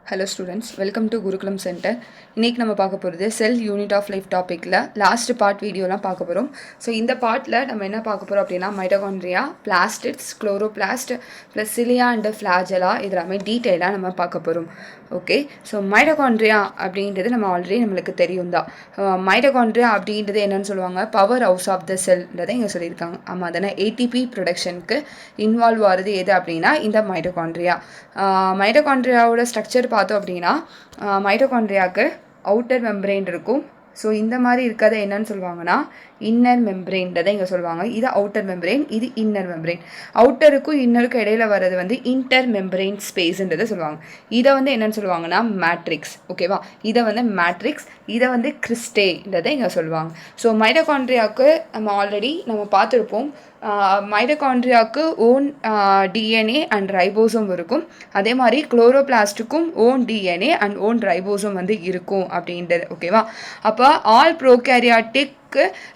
Hello students, welcome to Gurukulam Center. இன்னைக்கு நம்ம பார்க்க போகிறது செல் யூனிட் ஆஃப் லைஃப் டாப்பிக்கில் லாஸ்ட் பார்ட் வீடியோலாம் பார்க்க போகிறோம். ஸோ இந்த பார்ட்டில் நம்ம என்ன பார்க்க போகிறோம் அப்படின்னா mitochondria, plastids, chloroplast plus cilia and flagella இதெல்லாமே டீட்டெயிலாக நம்ம பார்க்க போகிறோம். ஓகே, ஸோ மைட்டோகாண்ட்ரியா அப்படின்றது நம்ம ஆல்ரெடி நம்மளுக்கு தெரியும் தான். மைட்டோகாண்ட்ரியா அப்படின்றது என்னென்னு சொல்லுவாங்க, பவர் ஹவுஸ் ஆஃப் த செல்ன்றதை இங்கே சொல்லியிருக்காங்க. ஆமாம் தானே, ஏடிபி ப்ரொடக்ஷனுக்கு இன்வால்வ் ஆகிறது எது அப்படின்னா இந்த மைட்டோகாண்ட்ரியா. மைட்டோகாண்ட்ரியாவோட ஸ்ட்ரக்சர் பார்த்தோம் அப்படின்னா மைட்டோகாண்ட்ரியாவுக்கு அவுட்டர் மெம்பரேன் இருக்கும். ஸோ இந்த மாதிரி இருக்கிறத என்னன்னு சொல்லுவாங்கன்னா இன்னர் மெம்பரேன்றதை இங்கே சொல்லுவாங்க. இது அவுட்டர் மெம்பரேன், இது இன்னர் மெம்பரேன். அவுட்டருக்கும் இன்னருக்கும் இடையில வர்றது வந்து இன்டர் மெம்பரேன் ஸ்பேஸ்ன்றதை சொல்லுவாங்க. இதை வந்து என்னன்னு சொல்லுவாங்கன்னா மேட்ரிக்ஸ். ஓகேவா, இதை வந்து மேட்ரிக்ஸ், இதை வந்து கிறிஸ்டேன்றதை இங்கே சொல்லுவாங்க. ஸோ மைட்டோகாண்ட்ரியாவுக்கு நம்ம ஆல்ரெடி நம்ம பார்த்துருப்போம். மைட்டோகாண்ட்ரியாவுக்கு ஓன் டிஎன்ஏ அண்ட் ரைபோசோம் இருக்கும். அதே மாதிரி குளோரோபிளாஸ்ட்டுக்கும் own DNA and own ribosome வந்து இருக்கும் அப்படின்றது. ஓகேவா, அப்போ all prokaryotic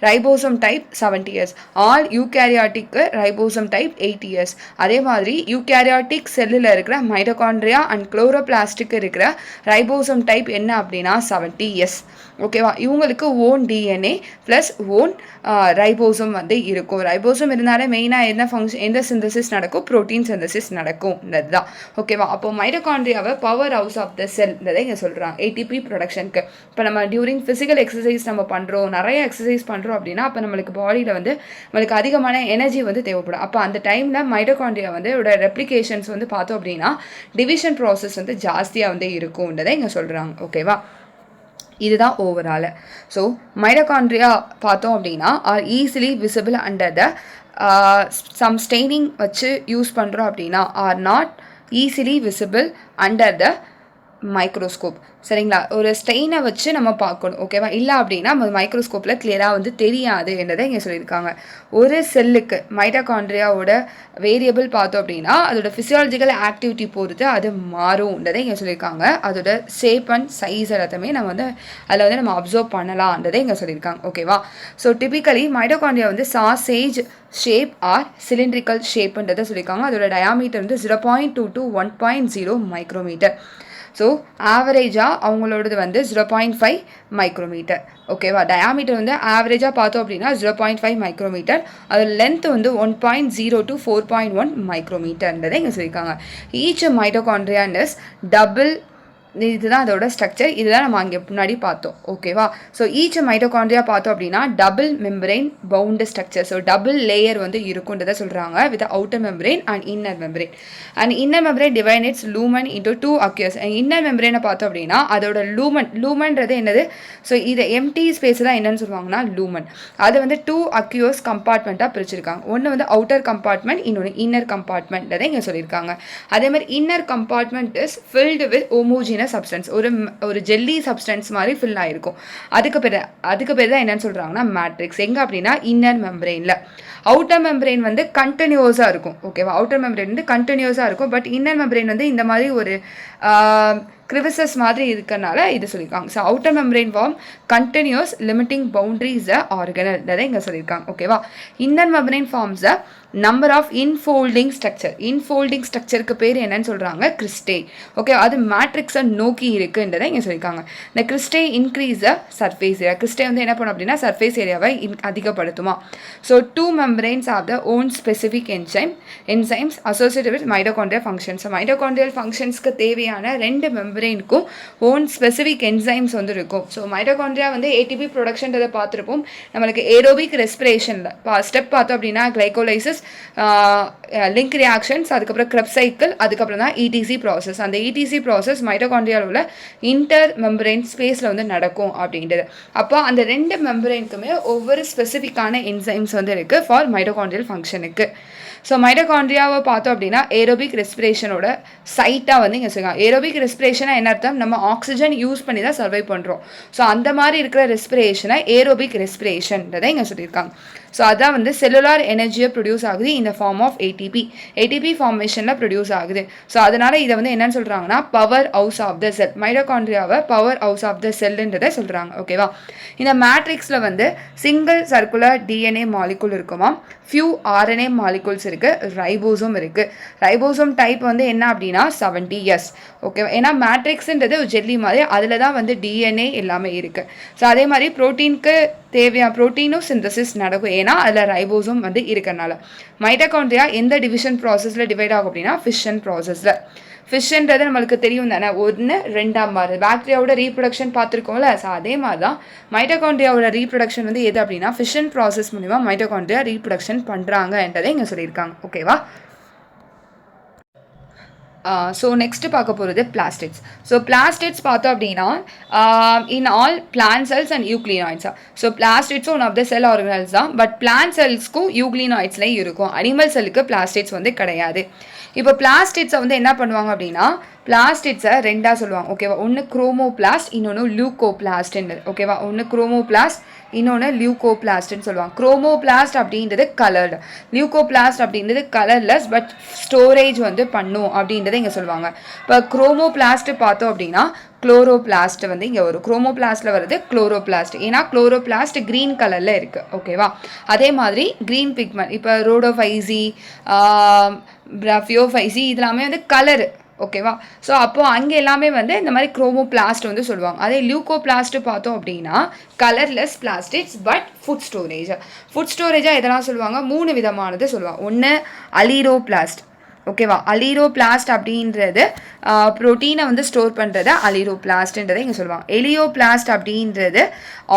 ribosome type 70 years, all யூகேரியாட்டிக்கு ரைபோசோம் டைப் 80 years. அதே மாதிரி யூகேரியாட்டிக் செல்லில் இருக்கிற மைட்டோகாண்ட்ரியா அண்ட் குளோரோபிளாஸ்டுக்கு இருக்கிற ரைபோசோம் டைப் என்ன அப்படின்னா 70 years. ஓகேவா, இவங்களுக்கு own DNA plus own ribosome வந்து இருக்கும். ரைபோசோம் இருந்தாலே மெயினாக என்ன ஃபங்க்ஷன், எந்த சிந்தசிஸ் நடக்கும், ப்ரோட்டீன் சிந்தசிஸ் நடக்கும்ன்றது தான். ஓகேவா, அப்போ மைட்டோகாண்ட்ரியாவை பவர் ஹவுஸ் ஆஃப் த செல்ன்றதை இங்கே சொல்கிறாங்க ஏடிபி ப்ரொடக்ஷனுக்கு. இப்போ நம்ம டியூரிங் ஃபிசிக்கல் எக்ஸசைஸ் நம்ம பண்ணுறோம், நிறைய எக்ஸசைஸ் பண்ணுறோம் அப்படின்னா அப்போ நம்மளுக்கு பாடியில் வந்து நம்மளுக்கு அதிகமான எனர்ஜி வந்து தேவைப்படும். அப்போ அந்த டைமில் மைட்டோகாண்ட்ரியா வந்து இதோட ரெப்ளிகேஷன்ஸ் வந்து பார்த்தோம் அப்படின்னா டிவிஷன் ப்ராசஸ் வந்து ஜாஸ்தியாக வந்து இருக்கும்ன்றதை இங்கே சொல்கிறாங்க. ஓகேவா, இதுதான் ஓவரால். ஸோ மைட்டோகாண்ட்ரியா பார்த்தோம் அப்படின்னா are easily visible under the some staining வச்சு யூஸ் பண்ணுறோம் அப்படின்னா are not easily visible under the microscope. சரிங்களா, ஒரு ஸ்டெயினை வச்சு நம்ம பார்க்கணும். ஓகேவா, இல்லை அப்படின்னா நம்ம மைக்ரோஸ்கோப்பில் கிளியராக வந்து தெரியாது என்றதை இங்கே சொல்லியிருக்காங்க. ஒரு செல்லுக்கு மைட்டோகாண்ட்ரியாவோட வேரியபிள் பார்த்தோம் அப்படின்னா அதோட ஃபிசியாலஜிக்கல் ஆக்டிவிட்டி பொறுத்து அது மாறும்ன்றதை இங்கே சொல்லியிருக்காங்க. அதோட ஷேப் அண்ட் சைஸ் எல்லாத்தையுமே நம்ம வந்து அதில் வந்து நம்ம அப்சர்வ் பண்ணலான்றதை இங்கே சொல்லியிருக்காங்க. ஓகேவா, ஸோ டிபிக்கலி மைட்டோகாண்ட்ரியா வந்து சாசேஜ் ஷேப் ஆர் சிலிண்ட்ரிக்கல் ஷேப்புன்றதை சொல்லியிருக்காங்க. அதோட டயாமீட்டர் வந்து 0.2 to 1.0 மைக்ரோமீட்டர். ஸோ ஆவரேஜாக அவங்களோடது வந்து 0.5 மைக்ரோமீட்டர். ஓகேவா, டயாமீட்டர் வந்து ஆவரேஜாக பார்த்தோம் அப்படின்னா 0.5 மைக்ரோமீட்டர். அதோட லென்த் வந்து 1.0 to 4.1 மைக்ரோமீட்டர்ன்றதை இங்கே சொல்லியிருக்காங்க. ஈச் மைட்டோகாண்ட்ரியா இஸ் டபுள், இதுதான் அதோட ஸ்ட்ரக்சர், இதுதான் நம்ம அங்கே முன்னாடி பார்த்தோம். ஓகேவா, ஸோ ஈச் மைட்டோகாண்ட்ரியா பார்த்தோம் அப்படின்னா double membrane bound structure. So double layer வந்து இருக்குன்றதை சொல்கிறாங்க with outer membrane and inner membrane. And inner membrane divide its lumen into 2 aqueous. இன்னர் மெம்பரேனை பார்த்தோம் அப்படின்னா அதோட லூமன்றது என்னது, ஸோ இதை எம்டி ஸ்பேஸ் தான் என்னன்னு சொல்லுவாங்கன்னா லூமன். அது வந்து 2 அக்யூஸ் கம்பார்ட்மெண்ட்டாக பிரிச்சிருக்காங்க. ஒன்று வந்து அவுட்டர் கம்பார்ட்மெண்ட், இன்னொன்று இன்னர் கம்பார்ட்மெண்ட்ன்றதை இங்கே சொல்லியிருக்காங்க. அதே மாதிரி inner compartment is filled with homogeneous substance, ஒரு ஜெல்லி சப்ஸ்டன்ஸ் மாதிரி ஃபில் ஆகிருக்கும். அதுக்கு பேர் தான் என்னன்னு சொல்கிறாங்கன்னா மேட்ரிக்ஸ். எங்கே அப்படின்னா இன்னர் மெம்பரேனில். அவுட்டர் மெம்பரேன் வந்து கண்டினியூஸாக இருக்கும். ஓகேவா, அவுட்டர் மெம்பரேன் வந்து கண்டினியூஸாக இருக்கும். பட் இன்னர் மெம்பரேன் வந்து இந்த மாதிரி ஒரு கிரிவிசஸ் மாதிரி இருக்கிறனால இது சொல்லியிருக்காங்க. So outer membrane form continuous limiting boundaries a organelle, அதை இங்கே சொல்லியிருக்காங்க. ஓகேவா, inner membrane forms a number of infolding structure. Infolding ஸ்ட்ரக்சருக்கு பேர் என்னன்னு சொல்கிறாங்க கிறிஸ்டே. ஓகே, அது மேட்ரிக்ஸை நோக்கி இருக்குன்றதை இங்கே சொல்லியிருக்காங்க. இந்த cristae increase the surface area. Cristae வந்து என்ன பண்ணும் அப்படின்னா சர்ஃபேஸ் ஏரியாவை அதிகப்படுத்துமா. So 2 membranes of the own specific enzymes associated with mitochondrial functions. Mitochondrial ஃபங்க்ஷன்ஸ்க்கு தேவையான 2 மெம்பரேனுக்கும் ஓன் ஸ்பெசிஃபிக் என்சைம்ஸ் வந்து இருக்கும். ஸோ மைட்டோகாண்ட்ரியா வந்து ஏடிபி ப்ரொடக்ஷன்றதை பார்த்துருப்போம். நம்மளுக்கு ஏரோபிக் ரெஸ்பிரேஷனில் ஸ்டெப் பார்த்தோம் அப்படின்னா கிளைகோலைசிஸ், லிங்க் ரியாக்ஷன்ஸ், அதுக்கப்புறம் கிரெப் சைக்கிள், அதுக்கப்புறம் தான் இடிசி ப்ராசஸ். அந்த இடிசி ப்ராசஸ் மைட்டோகாண்ட்ரியாவில் உள்ள இன்டர் மெம்பரேன் ஸ்பேஸில் வந்து நடக்கும் அப்படின்றது. அப்போ அந்த 2 மெம்பரேனுக்குமே ஒவ்வொரு ஸ்பெசிஃபிக்கான என்சைம்ஸ் வந்து இருக்குது ஃபார் மைட்டோகாண்ட்ரியல் ஃபங்க்ஷனுக்கு. ஸோ மைட்டோகாண்ட்ரியாவை பார்த்தோம் அப்படின்னா ஏரோபிக் ரெஸ்பிரேஷனோட சைட்டாக வந்து இங்கே சொல்லுவாங்க. ஏரோபிக் ரெஸ்பிரேஷனாக என்ன அர்த்தம், நம்ம ஆக்சிஜன் யூஸ் பண்ணி தான் சர்வை பண்ணுறோம். ஸோ அந்த மாதிரி இருக்கிற ரெஸ்பிரேஷனை ஏரோபிக் ரெஸ்பிரேஷன்றதை இங்கே சொல்லியிருக்காங்க. ஸோ அதான் வந்து செல்லுலார் எனர்ஜியை ப்ரொடியூஸ் ஆகுது இந்த ஃபார்ம் ஆஃப் ஏடிபி ஃபார்மேஷனில் ப்ரொடியூஸ் ஆகுது. ஸோ அதனால் இதை வந்து என்னன்னு சொல்கிறாங்கன்னா powerhouse of the cell, மைட்டோகாண்ட்ரியாவை பவர் ஹவுஸ் ஆஃப் த செல்லுன்றதை சொல்கிறாங்க. ஓகேவா? இந்த மேட்ரிக்ஸில் வந்து சிங்கிள் சர்க்குலர் டிஎன்ஏ மாலிகுல் இருக்குமா, ஃபியூ ஆர்என்ஏ மாலிகுல்ஸ் இருக்குது, ரைபோசோம் இருக்குது. ரைபோசோம் டைப் வந்து என்ன அப்படின்னா 70S. ஓகேவா? ஏன்னா மேட்ரிக்ஸ்ன்றது ஒரு ஜெல்லி மாதிரி, அதில் தான் வந்து டிஎன்ஏ எல்லாமே இருக்குது. ஸோ அதே மாதிரி ப்ரோட்டீனுக்கு தேவையான ப்ரோட்டீனும் சிந்தசிஸ் நடக்கும், ஏன்னா அதில் ரைபோசோம் வந்து இருக்கனால. மைட்டோகாண்ட்ரியா எந்த டிவிஷன் ப்ராசஸில் டிவைட் ஆகும் அப்படின்னா ஃபிஷன் ப்ராசஸில். ஃபிஷ்ன்றது நம்மளுக்கு தெரியும் தானே, 1-2 மாதிரி பாக்டீரியாவோட ரீப்ரொடக்ஷன் பார்த்துருக்கோம்ல. ஸோ அதே மாதிரி தான் மைட்டோகாண்ட்ரியாவோட ரீப்ரொடக்ஷன் வந்து எது அப்படின்னா ஃபிஷன் ப்ராசஸ் மூலிமா மைட்டோகாண்ட்ரியா ரீப்ரொடக்ஷன் பண்ணுறாங்கன்றதை இங்கே சொல்லியிருக்காங்க. ஓகேவா? ஸோ நெக்ஸ்ட்டு பார்க்க போகிறது பிளாஸ்டிட்ஸ். ஸோ பிளாஸ்டிட்ஸ் பார்த்தோம் அப்படின்னா in all plant cells and யூக்ளினாய்ட்ஸா. ஸோ பிளாஸ்டிட்ஸும் one of the cell organelles தான், பட் பிளான்ட் செல்ஸ்க்கும் யூக்ளினாய்ட்ஸ்லையும் இருக்கும். அனிமல் செல்லுக்கு பிளாஸ்டிட்ஸ் வந்து கிடையாது. இப்போ பிளாஸ்டிட்ஸை வந்து என்ன பண்ணுவாங்க அப்படின்னா பிளாஸ்டிட்ஸை ரெண்டாக சொல்லுவாங்க. ஓகேவா? ஒன்று குரோமோபிளாஸ்ட், இன்னொன்று லியூகோபிளாஸ்ட்ன்னு. ஓகேவா? ஒன்று குரோமோபிளாஸ்ட், இன்னொன்று லியூகோபிளாஸ்ட்னு சொல்லுவாங்க. குரோமோபிளாஸ்ட் அப்படின்றது கலர்டு, லியூகோபிளாஸ்ட் அப்படின்றது கலர்லெஸ் பட் ஸ்டோரேஜ் வந்து பண்ணும் அப்படின்றத இங்கே சொல்லுவாங்க. இப்போ குரோமோபிளாஸ்ட் பார்த்தோம் அப்படின்னா குளோரோபிளாஸ்ட் வந்து இங்கே வரும். குரோமோபிளாஸ்ட்டில் வருது குளோரோபிளாஸ்ட், ஏன்னா குளோரோபிளாஸ்ட் க்ரீன் கலரில் இருக்குது. ஓகேவா? அதே மாதிரி க்ரீன் பிக்மெண்ட், இப்போ ரோடோஃபைசி, பிராஃபியோஃபைசி இதெல்லாமே வந்து கலரு. ஓகேவா? ஸோ அப்போது அங்கே எல்லாமே வந்து இந்த மாதிரி குரோமோபிளாஸ்ட் வந்து சொல்லுவாங்க. அதே லியூகோபிளாஸ்ட் பார்த்தோம் அப்படின்னா கலர்லெஸ் பிளாஸ்டிக்ஸ் பட் ஃபுட் ஸ்டோரேஜாக எதெல்லாம் சொல்லுவாங்க, 3 விதமானது சொல்லுவாங்க. ஒன்று அலீரோபிளாஸ்ட். ஓகேவா? அலீரோபிளாஸ்ட் அப்படின்றது ப்ரோட்டீனை வந்து ஸ்டோர் பண்ணுறத அலீரோபிளாஸ்ட்ன்றதை இங்கே சொல்லுவாங்க. எலியோபிளாஸ்ட் அப்படின்றது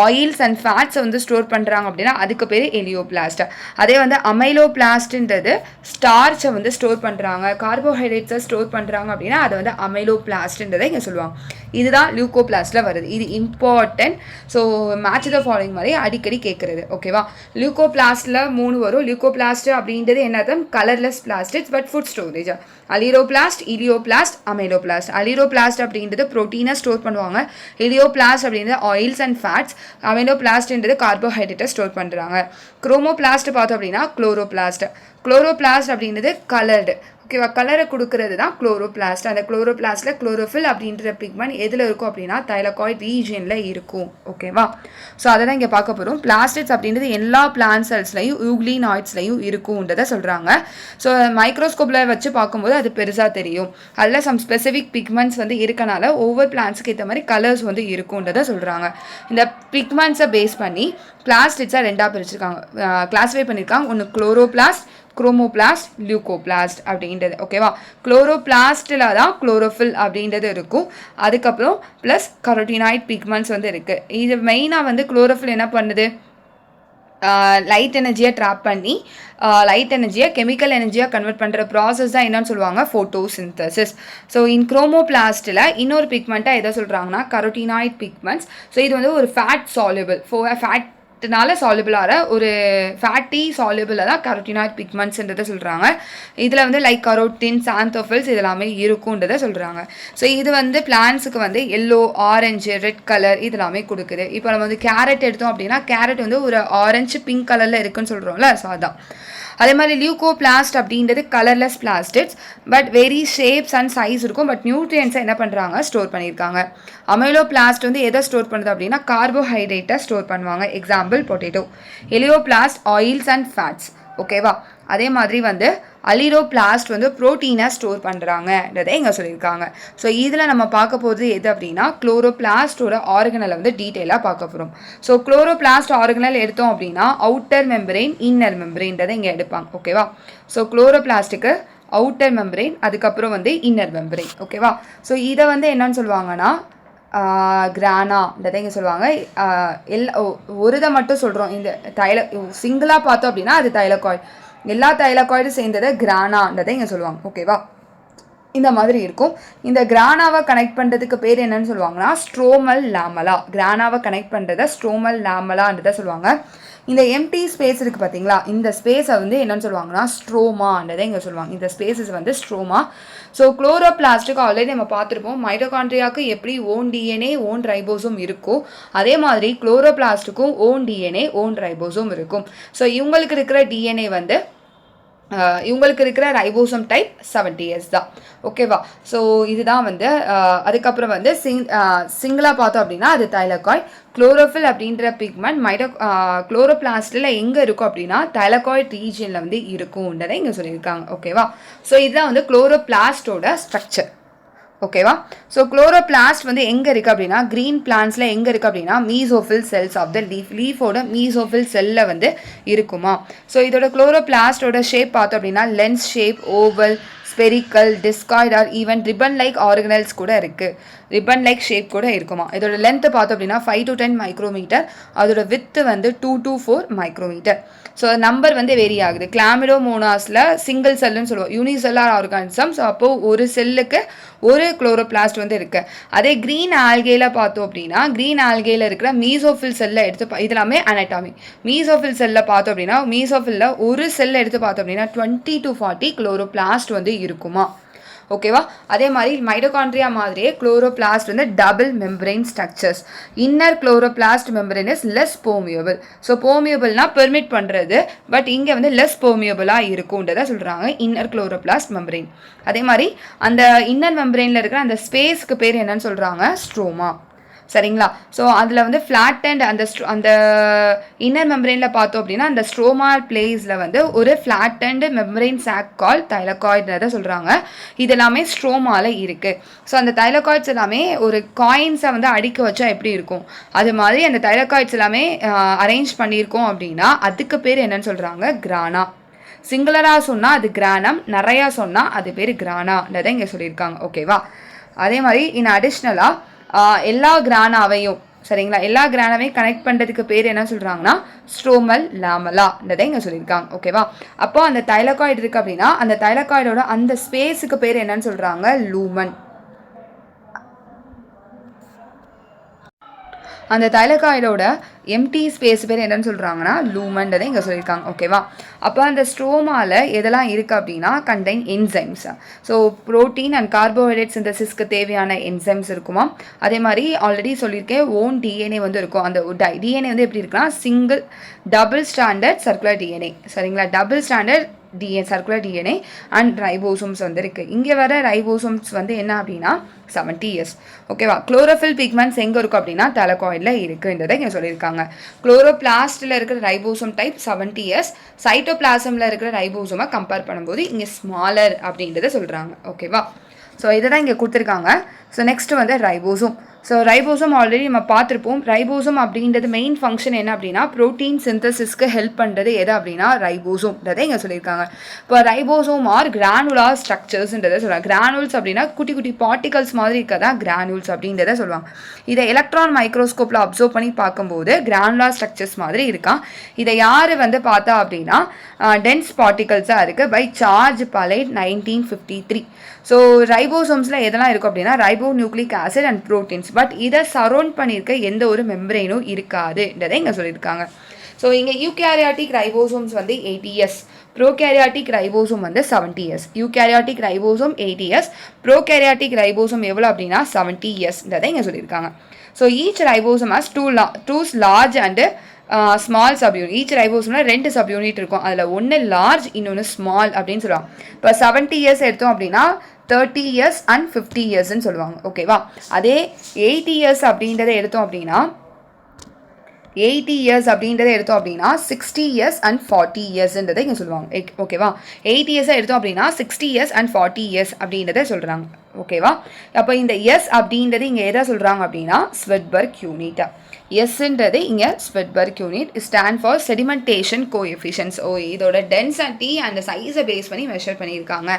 ஆயில்ஸ் அண்ட் ஃபேட்ஸை வந்து ஸ்டோர் பண்ணுறாங்க அப்படின்னா அதுக்கு பேர் எலியோபிளாஸ்ட். அதே வந்து அமைலோபிளாஸ்ட்ன்றது ஸ்டார்ச்சை வந்து ஸ்டோர் பண்ணுறாங்க, கார்போஹைட்ரேட்ஸை ஸ்டோர் பண்ணுறாங்க அப்படின்னா அதை வந்து அமைலோபிளாஸ்ட்ன்றதை இங்கே சொல்லுவாங்க. இதுதான் லியூகோபிளாஸ்ட்டில் வருது. இது important. So match the following மாதிரி அடிக்கடி கேட்குறது. ஓகேவா? லியூகோபிளாஸ்ட்டில் 3 வரும். லியூகோபிளாஸ்ட் அப்படின்றது என்னது, colourless plastics but food storage. Aleuroplast, elaioplast, amyloplast. Aleuroplast அப்படின்றது ப்ரோட்டீனை ஸ்டோர் பண்ணுவாங்க, இலியோபிளாஸ்ட் அப்படின்றது ஆயில்ஸ் அண்ட் ஃபேட்ஸ், அமைலோபிளாஸ்ட்ன்றது கார்போஹைட்ரேட்டை ஸ்டோர் பண்ணுறாங்க. குரோமோபிளாஸ்ட் பார்த்தோம் அப்படின்னா குளோரோபிளாஸ்ட் அப்படின்றது கலர்டு. ஓகேவா? கலரை கொடுக்கறது தான் குளோரோபிளாஸ்ட். அந்த குளோரோபிளாஸ்ட்டில் குளோரோஃபில் அப்படின்ற பிக்மெண்ட் எதில் இருக்கும் அப்படின்னா தைலகாய்ட் ரீஜியனில் இருக்கும். ஓகேவா? ஸோ அதை தான் இங்கே பார்க்க போகிறோம். பிளாஸ்டிட்ஸ் அப்படின்றது எல்லா பிளான்ட் செல்ஸ்லையும் யூக்ளினாய்ட்ஸ்லையும் இருக்கும்ன்றதை சொல்கிறாங்க. ஸோ மைக்ரோஸ்கோப்பில் வச்சு பார்க்கும்போது அது பெருசாக தெரியும். அதில் சம் ஸ்பெசிஃபிக் பிக்மெண்ட்ஸ் வந்து இருக்கனால ஒவ்வொரு பிளான்ட்ஸுக்கு ஏற்ற மாதிரி கலர்ஸ் வந்து இருக்குன்றதை சொல்கிறாங்க. இந்த பிக்மெண்ட்ஸை பேஸ் பண்ணி பிளாஸ்டிட்ஸை ரெண்டாக பிரிச்சிருக்காங்க, கிளாஸிஃபை பண்ணியிருக்காங்க. ஒன்று குளோரோபிளாஸ்ட், குரோமோபிளாஸ்ட், லியூகோபிளாஸ்ட் அப்படின்றது. ஓகேவா? குளோரோபிளாஸ்டில் தான் குளோரோஃபில் அப்படின்றது இருக்கும். அதுக்கப்புறம் ப்ளஸ் கரோட்டினாய்ட் பிக்மெண்ட்ஸ் வந்து இருக்குது. இது மெயினாக வந்து குளோரோஃபில் என்ன பண்ணுது, லைட் எனர்ஜியை ட்ராப் பண்ணி லைட் எனர்ஜியை கெமிக்கல் எனர்ஜியாக கன்வெர்ட் பண்ணுற ப்ராசஸ் தான் என்னன்னு சொல்லுவாங்க, ஃபோட்டோசிந்தசிஸ். ஸோ குரோமோபிளாஸ்ட்டில் இன்னொரு பிக்மெண்ட்டாக எதை சொல்கிறாங்கன்னா கரோட்டினாய்ட் பிக்மெண்ட்ஸ். ஸோ இது வந்து ஒரு ஃபேட் சால்யுபிள், ஃபேட்னால சால்யுபிளாக ஒரு ஃபேட்டி சால்யுபிளாக தான் கரோட்டினாய்ட் பிக்மெண்ட்ஸ்ன்றதை சொல்கிறாங்க. இதில் வந்து லைக் கரோட்டின், சாந்தோஃபில்ஸ் இதெல்லாமே இருக்குன்றதை சொல்கிறாங்க. ஸோ இது வந்து பிளான்ஸுக்கு வந்து எல்லோ, ஆரஞ்சு, ரெட் கலர் இதெல்லாமே கொடுக்குது. இப்போ நம்ம வந்து கேரட் எடுத்தோம் அப்படின்னா கேரட் வந்து ஒரு ஆரஞ்சு பிங்க் கலரில் இருக்குன்னு சொல்கிறோம்ல. ஸோ அதான். அதே மாதிரி லியூகோபிளாஸ்ட் அப்படின்றது colourless plastics but very shapes and size இருக்கும், பட் நியூட்ரியன்ஸை என்ன பண்ணுறாங்க, ஸ்டோர் பண்ணியிருக்காங்க. அமைலோபிளாஸ்ட் வந்து எதை ஸ்டோர் பண்ணுது அப்படின்னா கார்போஹைட்ரேட்டை ஸ்டோர் பண்ணுவாங்க, example potato. Elaioplast oils and fats. ஓகேவா? அதே மாதிரி வந்து அலிரோபிளாஸ்ட் வந்து ப்ரோட்டீனை ஸ்டோர் பண்ணுறாங்கன்றதை இங்கே சொல்லியிருக்காங்க. ஸோ இதில் நம்ம பார்க்க போகிறது எது அப்படின்னா குளோரோபிளாஸ்டோட ஆர்கனலை வந்து டீட்டெயிலாக பார்க்க போகிறோம். ஸோ குளோரோபிளாஸ்ட் ஆர்கனல் எடுத்தோம் அப்படின்னா அவுட்டர் மெம்பரெயின், இன்னர் மெம்பரெயின்றதை இங்கே எடுப்பாங்க. ஓகேவா? ஸோ குளோரோபிளாஸ்ட்டுக்கு அவுட்டர் மெம்பரெயின், அதுக்கப்புறம் வந்து இன்னர் மெம்பரெயின். ஓகேவா? ஸோ இதை வந்து என்னன்னு சொல்லுவாங்கன்னா கிரானான்றதை இங்கே சொல்லுவாங்க. ஒரு இதை மட்டும் சொல்கிறோம், இந்த சிங்கிளாக பார்த்தோம் அப்படின்னா அது தைலகாய்டு. எல்லா தைலகாய்டும் சேர்ந்ததை கிரானான்றதை இங்கே சொல்லுவாங்க. ஓகேவா? இந்த மாதிரி இருக்கும். இந்த கிரானாவை கனெக்ட் பண்ணுறதுக்கு பேர் என்னன்னு சொல்லுவாங்கன்னா ஸ்ட்ரோமல் லாமலா. கிரானாவை கனெக்ட் பண்ணுறதை ஸ்ட்ரோமல் லாமலான்றதை சொல்லுவாங்க. இந்த எம்டி ஸ்பேஸ் இருக்குது பார்த்தீங்களா, இந்த ஸ்பேஸை வந்து என்னன்னு சொல்லுவாங்கன்னா ஸ்ட்ரோமான்றதை இங்கே சொல்லுவாங்க. இந்த ஸ்பேஸஸ் வந்து ஸ்ட்ரோமா. ஸோ குளோரோபிளாஸ்ட்டுக்கு ஆல்ரெடி நம்ம பார்த்துருப்போம், மைட்டோகாண்ட்ரியாவுக்கு எப்படி ஓன் டிஎன்ஏ ஓன் ரைபோசோம் இருக்கோ அதே மாதிரி குளோரோபிளாஸ்ட்டுக்கும் ஓன் டிஎன்ஏ ஓன் ரைபோசோம் இருக்கும். ஸோ இவங்களுக்கு இருக்கிற டிஎன்ஏ வந்து இவங்களுக்கு இருக்கிற ரைபோசோம் டைப் 70S தான். ஓகேவா? ஸோ இதுதான் வந்து அதுக்கப்புறம் வந்து சிங்கிளாக பார்த்தோம் அப்படின்னா அது தைலகாய்ட். குளோரோஃபில் அப்படின்ற பிக்மெண்ட் குளோரோபிளாஸ்டில் எங்கே இருக்கும் அப்படின்னா தைலகாய்ட் ரீஜியனில் வந்து இருக்கும்ன்றதை இங்கே சொல்லியிருக்காங்க. ஓகேவா? ஸோ இதுதான் வந்து குளோரோபிளாஸ்டோட ஸ்ட்ரக்சர். ஓகேவா? ஸோ குளோரோபிளாஸ்ட் வந்து எங்கே இருக்குது அப்படின்னா க்ரீன் பிளான்ஸில் எங்கே இருக்குது அப்படின்னா மீசோஃபில் செல்ஸ் ஆஃப் த லீஃபோட மீசோஃபில் செல்லில் வந்து இருக்குமா. ஸோ இதோட குளோரோபிளாஸ்டோட ஷேப் பார்த்தோம் அப்படின்னா lens shape, oval, spherical, discoid or even ribbon like organelles கூட இருக்குது. ரிப்பன் லைக் ஷேப் கூட இருக்குமா. இதோட லென்த்து பார்த்தோம் அப்படின்னா 5 to 10 மைக்ரோமீட்டர். அதோட வித்து வந்து 2 to 4 மைக்ரோமீட்டர். ஸோ நம்பர் வந்து வேரி ஆகுது. கிளாமிடோமோனாஸில் சிங்கிள் செல்லுன்னு சொல்லுவோம், யூனிசெல்லார் ஆர்கானிசம். ஸோ அப்போது ஒரு செல்லுக்கு ஒரு குளோரோபிளாஸ்ட் வந்து இருக்குது. அதே க்ரீன் ஆல்கேல பார்த்தோம் அப்படின்னா க்ரீன் ஆல்கேல இருக்கிற மீசோஃபில் செல்லை எடுத்து இதெல்லாமே அனட்டாமி. மீசோஃபில் செல்லை பார்த்தோம் அப்படின்னா மீசோஃபில்ல ஒரு செல்லை எடுத்து பார்த்தோம் அப்படின்னா 20 to 40 குளோரோபிளாஸ்ட் வந்து இருக்குமா. ஓகேவா? அதே மாதிரி மைட்டோகாண்ட்ரியா மாதிரியே குளோரோபிளாஸ்ட் வந்து double membrane structures. Inner chloroplast membrane is less permeable. So பெர்மியபிள்னா பெர்மிட் பண்ணுறது, பட் இங்கே வந்து லெஸ் பெர்மியபிளாக இருக்கும்ன்றதை சொல்கிறாங்க இன்னர் குளோரோபிளாஸ்ட் மெம்பரைன். அதே மாதிரி அந்த இன்னர் மெம்பரைனில் இருக்கிற அந்த ஸ்பேஸ்க்கு பேர் என்னன்னு சொல்கிறாங்க ஸ்ட்ரோமா. சரிங்களா? ஸோ அதில் வந்து ஃப்ளாட்டண்ட் அந்த இன்னர் மெம்பரைனில் பார்த்தோம் அப்படின்னா அந்த ஸ்ட்ரோமா பிளேஸில் வந்து ஒரு ஃப்ளாட்டண்ட் மெம்பரைன் சாக் கால் தைலகாய்டுன்றதை சொல்கிறாங்க. இது எல்லாமே ஸ்ட்ரோமாவில் இருக்குது. ஸோ அந்த தைலகாய்ட்ஸ் எல்லாமே ஒரு காயின்ஸை வந்து அடுக்க வச்சா எப்படி இருக்கும் அது மாதிரி அந்த தைலகாய்ட்ஸ் எல்லாமே அரேஞ்ச் பண்ணியிருக்கோம் அப்படின்னா அதுக்கு பேர் என்னன்னு சொல்கிறாங்க கிரானா. சிங்குலராக சொன்னால் அது கிரானம், நிறையா சொன்னால் அது பேர் கிரானான்றதை இங்கே சொல்லியிருக்காங்க. ஓகேவா? அதே மாதிரி அடிஷ்னலாக எல்லா கிரானாவையும் சரிங்களா எல்லா கிரானாவையும் கனெக்ட் பண்ணுறதுக்கு பேர் என்ன சொல்கிறாங்கன்னா ஸ்ட்ரோமல் லாமலான்றதை இங்கே சொல்லியிருக்காங்க. ஓகேவா? அப்போ அந்த தைலகாய்டு இருக்குது அப்படின்னா அந்த தைலகாய்டோட அந்த ஸ்பேஸுக்கு பேர் என்னன்னு சொல்கிறாங்க லூமன். அந்த தைலகாய்டோட எம்டி ஸ்பேஸ் பேர் என்னன்னு சொல்கிறாங்கன்னா லூமன்றதை இங்கே சொல்லியிருக்காங்க. ஓகேவா? அப்போ அந்த ஸ்ட்ரோமாவில் எதெல்லாம் இருக்குது அப்படின்னா contain enzymes. So protein and carbohydrate சிந்தசிஸ்க்கு தேவையான என்சைம்ஸ் இருக்குமா. அதே மாதிரி ஆல்ரெடி சொல்லியிருக்கேன் ஓன் டிஎன்ஏ வந்து இருக்கும். அந்த டிஎன்ஏ வந்து எப்படி இருக்குன்னா single double standard circular DNA. சரிங்களா? Double standard circular DNA and ribosomes வந்து இருக்குது. இங்கே வர ரைபோசோம்ஸ் வந்து என்ன அப்படின்னா 70S. ஓகேவா? குளோரோஃபில் பிக்மெண்ட்ஸ் எங்கே இருக்கும் அப்படின்னா தைலகாய்டில் இருக்குன்றதை இங்கே சொல்லியிருக்காங்க. குளோரோபிளாஸ்டில் இருக்கிற ரைபோசோம் டைப் 70S. சைட்டோபிளாசமில் இருக்கிற ரைபோசோமை கம்பேர் பண்ணும்போது இங்கே ஸ்மாலர் அப்படின்றத சொல்கிறாங்க. ஓகேவா? ஸோ இதை தான் இங்கே கொடுத்துருக்காங்க. ஸோ நெக்ஸ்ட் வந்து ரைபோசோம். ஸோ ரைபோசோம் ஆல்ரெடி நம்ம பார்த்துருப்போம். ரைபோசோம் அப்படின்றது மெயின் ஃபங்க்ஷன் என்ன அப்படின்னா ப்ரோட்டீன் சிந்தசிஸ்க்கு ஹெல்ப் பண்ணுறது எது அப்படின்னா ரைபோசோம்ன்றதை இங்கே சொல்லியிருக்காங்க. இப்போ ரைபோசோம் ஆர் கிரானுலார் ஸ்ட்ரக்சர்ஸ்ன்றதை சொல்லுவாங்க. கிரானுல்ஸ் அப்படின்னா குட்டி குட்டி பார்ட்டிகல்ஸ் மாதிரி இருக்கதா கிரானுல்ஸ் அப்படின்றத சொல்லுவாங்க. இதை எலக்ட்ரான் மைக்ரோஸ்கோப்பில் அப்சர்வ் பண்ணி பார்க்கும்போது கிரானுலார் ஸ்ட்ரக்சர்ஸ் மாதிரி இருக்கான். இதை யார் வந்து பார்த்தா அப்படின்னா டென்ஸ் பார்ட்டிகல்ஸாக இருக்குது பை சார்ஜ் பலைட் 1953. ஸோ ரைபோசோம்ஸில் எதெல்லாம் இருக்கும் அப்படின்னா ribo nucleic acid and proteins. But இதை சரௌண்ட் பண்ணியிருக்க எந்த ஒரு மெம்பரைனும் இருக்காதுன்றதை இங்கே சொல்லியிருக்காங்க. ஸோ இங்கே யூகேரியாட்டிக் ரைபோசோம்ஸ் வந்து 80S, ப்ரோகேரியாட்டிக் ரைபோசோம் வந்து 70S. Eukaryotic ribosome 80S, prokaryotic ribosome எவ்வளோ அப்படின்னா 70Sன்றதை இங்கே சொல்லியிருக்காங்க. So each ribosome has two large and small subunit. Each ரைபோசோம்ல 2 சப்யூனிட் இருக்கும். அதில் ஒன்று லார்ஜ் இன்னொன்று ஸ்மால் அப்படின்னு சொல்லுவாங்க. இப்போ 70S எடுத்தோம் அப்படின்னா 30S அண்ட் 50Sன்னு சொல்லுவாங்க. ஓகேவா? அதே 80S அப்படின்றத எடுத்தோம் அப்படின்னா 60S அண்ட் 40Sன்றதை இங்கே சொல்லுவாங்க. ஓகேவா? 80S எடுத்தோம் அப்படின்னா 60S அண்ட் 40S அப்படின்றத சொல்கிறாங்க. ஓகேவா? அப்போ இந்த எஸ் அப்படின்றது இங்கே எதை சொல்கிறாங்க அப்படின்னா ஸ்வெட்பர்க் யூனிட். எஸ்ன்றது இங்கே Svedberg unit stand for sedimentation coefficients. இதோட டென்சிட்டி அண்ட் சைஸை பேஸ் பண்ணி மெஷர் பண்ணியிருக்காங்க.